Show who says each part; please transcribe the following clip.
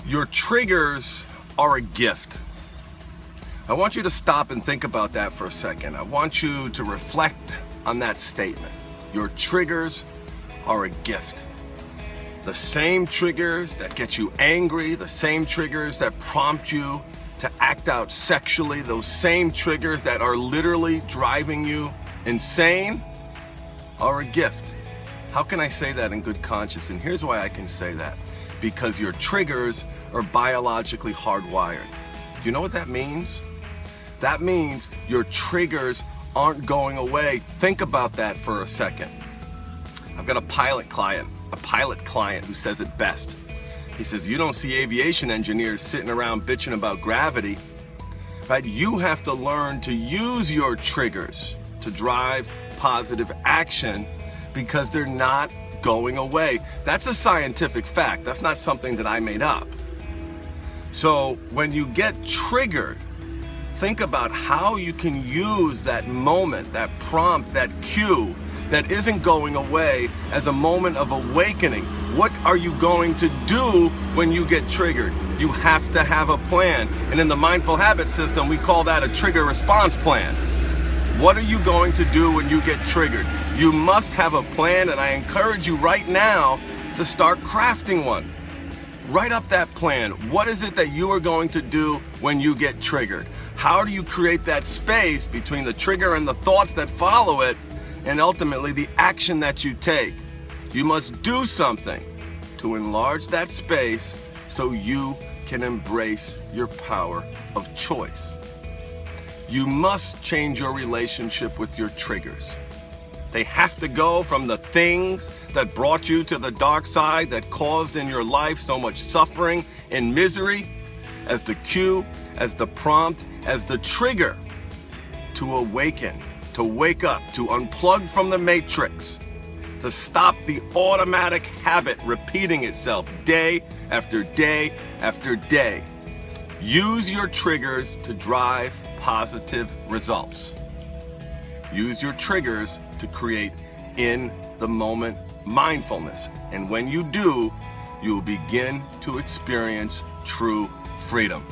Speaker 1: Your triggers are a gift. I want you to stop and think about that for a second. I want you to reflect on that statement. Your triggers are a gift. The same triggers that get you angry, the same triggers that prompt you to act out sexually, those same triggers that are literally driving you insane are a gift. How can I say that in good conscience? And here's why I can say that. Because your triggers are biologically hardwired. Do you know what that means? That means your triggers aren't going away. Think about that for a second. I've got a pilot client who says it best. He says, you don't see aviation engineers sitting around bitching about gravity, right? You have to learn to use your triggers to drive positive action because they're not going away. That's a scientific fact. That's not something that I made up. So when you get triggered, think about how you can use that moment, that prompt, that cue that isn't going away as a moment of awakening. What are you going to do when you get triggered? You have to have a plan. And in the mindful habit system, we call that a trigger response plan. What are you going to do when you get triggered? You must have a plan, and I encourage you right now to start crafting one. Write up that plan. What is it that you are going to do when you get triggered? How do you create that space between the trigger and the thoughts that follow it, and ultimately the action that you take? You must do something to enlarge that space so you can embrace your power of choice. You must change your relationship with your triggers. They have to go from the things that brought you to the dark side, that caused in your life so much suffering and misery, as the cue, as the prompt, as the trigger to awaken, to wake up, to unplug from the matrix, to stop the automatic habit repeating itself day after day after day. Use your triggers to drive positive results. Use your triggers to create in-the-moment mindfulness. And when you do, you will begin to experience true freedom.